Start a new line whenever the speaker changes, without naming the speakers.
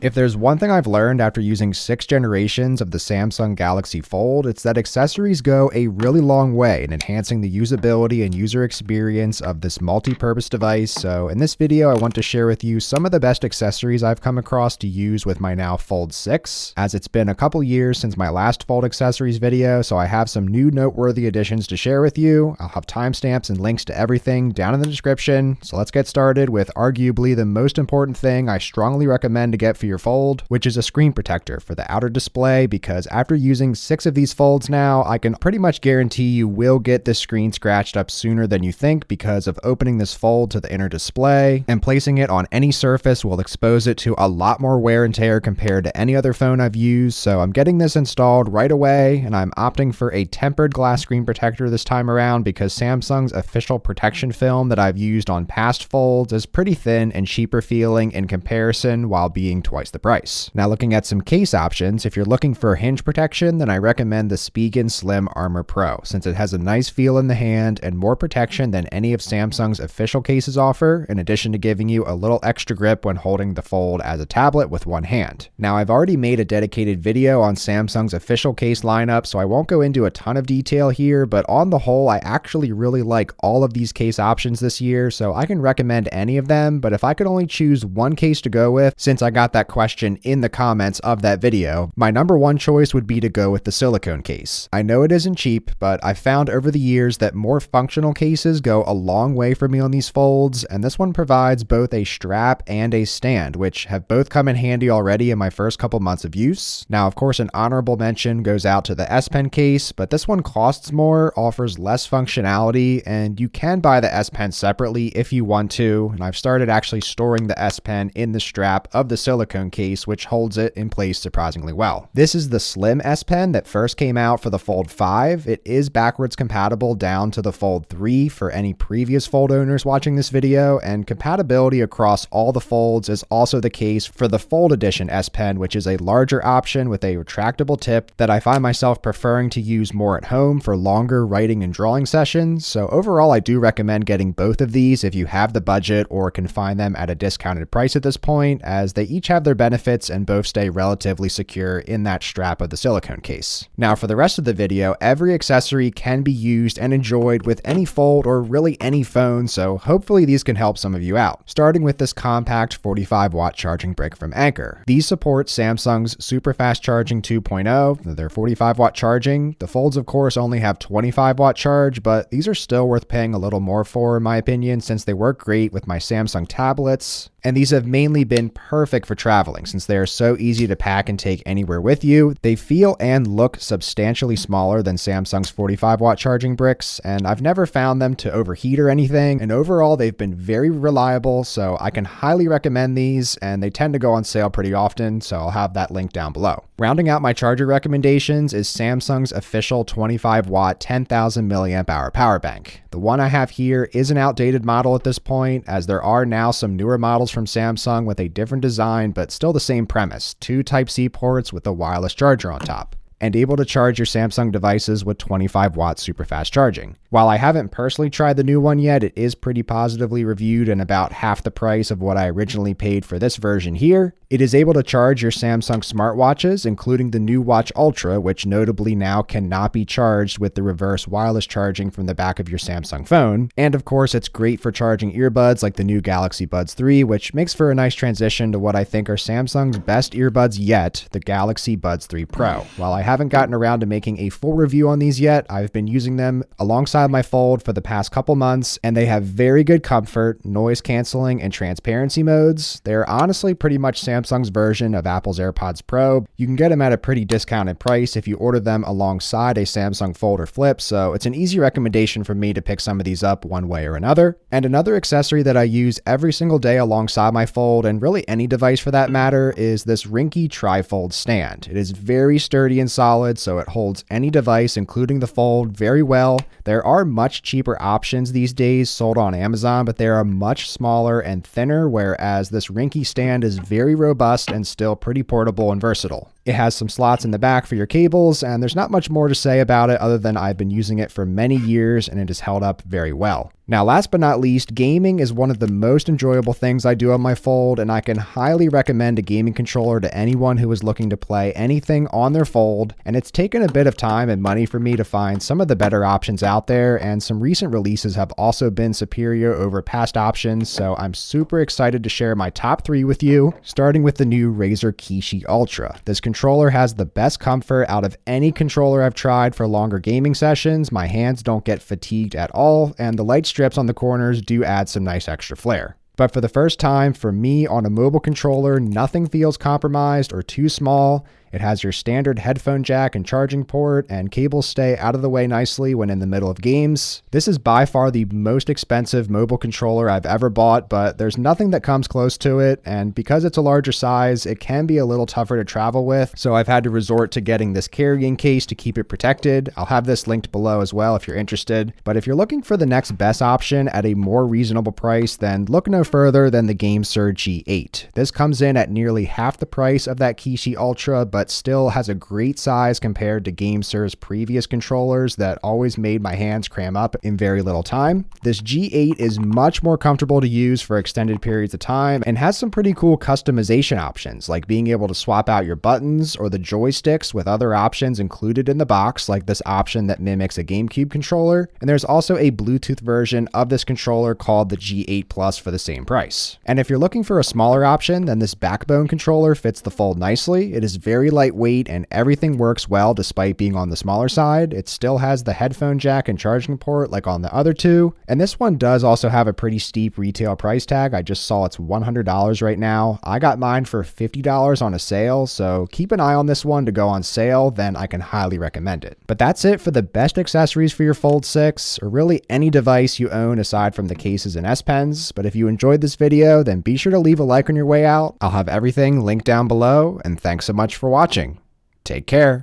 If there's one thing I've learned after using 6 generations of the Samsung Galaxy Fold, it's that accessories go a really long way in enhancing the usability and user experience of this multi-purpose device. So in this video, I want to share with you some of the best accessories I've come across to use with my now Fold 6, as it's been a couple years since my last Fold accessories video, so I have some new noteworthy additions to share with you. I'll have timestamps and links to everything down in the description. So let's get started with arguably the most important thing I strongly recommend to get for your Fold, which is a screen protector for the outer display, because after using 6 of these Folds now, I can pretty much guarantee you will get this screen scratched up sooner than you think because of opening this Fold to the inner display, and placing it on any surface will expose it to a lot more wear and tear compared to any other phone I've used. So I'm getting this installed right away, and I'm opting for a tempered glass screen protector this time around because Samsung's official protection film that I've used on past Folds is pretty thin and cheaper feeling in comparison, while being twice the price. Now, looking at some case options, if you're looking for hinge protection, then I recommend the Spigen Slim Armor Pro, since it has a nice feel in the hand and more protection than any of Samsung's official cases offer, in addition to giving you a little extra grip when holding the Fold as a tablet with one hand. Now, I've already made a dedicated video on Samsung's official case lineup, so I won't go into a ton of detail here, but on the whole, I actually really like all of these case options this year, so I can recommend any of them. But if I could only choose one case to go with, since I got that question in the comments of that video, my number one choice would be to go with the silicone case. I know it isn't cheap, but I've found over the years that more functional cases go a long way for me on these Folds, and this one provides both a strap and a stand, which have both come in handy already in my first couple months of use. Now, of course, an honorable mention goes out to the S Pen case, but this one costs more, offers less functionality, and you can buy the S Pen separately if you want to, and I've started actually storing the S Pen in the strap of the silicone case, which holds it in place surprisingly well. This is the slim S Pen that first came out for the Fold 5. It is backwards compatible down to the Fold 3 for any previous Fold owners watching this video, and compatibility across all the Folds is also the case for the Fold Edition S Pen, which is a larger option with a retractable tip that I find myself preferring to use more at home for longer writing and drawing sessions. So overall, I do recommend getting both of these if you have the budget or can find them at a discounted price at this point, as they each have their benefits and both stay relatively secure in that strap of the silicone case. Now, for the rest of the video, every accessory can be used and enjoyed with any Fold or really any phone, so hopefully these can help some of you out. Starting with this compact 45-watt charging brick from Anker. These support Samsung's super fast charging 2.0, their 45-watt charging. The Folds, of course, only have 25-watt charge, but these are still worth paying a little more for, in my opinion, since they work great with my Samsung tablets. And these have mainly been perfect for traveling, since they are so easy to pack and take anywhere with you. They feel and look substantially smaller than Samsung's 45-watt charging bricks, and I've never found them to overheat or anything. And overall, they've been very reliable, so I can highly recommend these, and they tend to go on sale pretty often, so I'll have that link down below. Rounding out my charger recommendations is Samsung's official 25-watt 10,000 milliamp hour power bank. The one I have here is an outdated model at this point, as there are now some newer models from Samsung with a different design, but still the same premise: 2 Type-C ports with a wireless charger on top, and able to charge your Samsung devices with 25-watt super fast charging. While I haven't personally tried the new one yet, it is pretty positively reviewed and about half the price of what I originally paid for this version here. It is able to charge your Samsung smartwatches, including the new Watch Ultra, which notably now cannot be charged with the reverse wireless charging from the back of your Samsung phone. And of course, it's great for charging earbuds like the new Galaxy Buds 3, which makes for a nice transition to what I think are Samsung's best earbuds yet, the Galaxy Buds 3 Pro. While I haven't gotten around to making a full review on these yet, I've been using them alongside my Fold for the past couple months, and they have very good comfort, noise canceling, and transparency modes. They're honestly pretty much Samsung's version of Apple's AirPods Pro. You can get them at a pretty discounted price if you order them alongside a Samsung Fold or Flip, so it's an easy recommendation for me to pick some of these up one way or another. And another accessory that I use every single day alongside my Fold, and really any device for that matter, is this Ringke Tri-Fold stand. It is very sturdy and solid, so it holds any device, including the Fold, very well. There are much cheaper options these days sold on Amazon, but they are much smaller and thinner, whereas this Ringke stand is very robust and still pretty portable and versatile. It has some slots in the back for your cables, and there's not much more to say about it other than I've been using it for many years and it has held up very well. Now, last but not least, gaming is one of the most enjoyable things I do on my Fold, and I can highly recommend a gaming controller to anyone who is looking to play anything on their Fold, and it's taken a bit of time and money for me to find some of the better options out there, and some recent releases have also been superior over past options, so I'm super excited to share my top 3 with you, starting with the new Razer Kishi Ultra. This controller has the best comfort out of any controller I've tried for longer gaming sessions. My hands don't get fatigued at all, and the light strips on the corners do add some nice extra flair. But for the first time, for me on a mobile controller, nothing feels compromised or too small. It has your standard headphone jack and charging port, and cables stay out of the way nicely when in the middle of games. This is by far the most expensive mobile controller I've ever bought, but there's nothing that comes close to it, and because it's a larger size, it can be a little tougher to travel with, so I've had to resort to getting this carrying case to keep it protected. I'll have this linked below as well if you're interested, but if you're looking for the next best option at a more reasonable price, then look no further than the GameSir G8. This comes in at nearly half the price of that Kishi Ultra, but still has a great size compared to GameSir's previous controllers that always made my hands cram up in very little time. This G8 is much more comfortable to use for extended periods of time and has some pretty cool customization options, like being able to swap out your buttons or the joysticks with other options included in the box, like this option that mimics a GameCube controller. And there's also a Bluetooth version of this controller called the G8 Plus for the same price. And if you're looking for a smaller option, then this Backbone controller fits the Fold nicely. It is very lightweight and everything works well despite being on the smaller side. It still has the headphone jack and charging port like on the other two. And this one does also have a pretty steep retail price tag. I just saw it's $100 right now. I got mine for $50 on a sale, so keep an eye on this one to go on sale, then I can highly recommend it. But that's it for the best accessories for your Fold 6, or really any device you own aside from the cases and S Pens. But if you enjoyed this video, then be sure to leave a like on your way out. I'll have everything linked down below, and thanks so much for watching. Take care.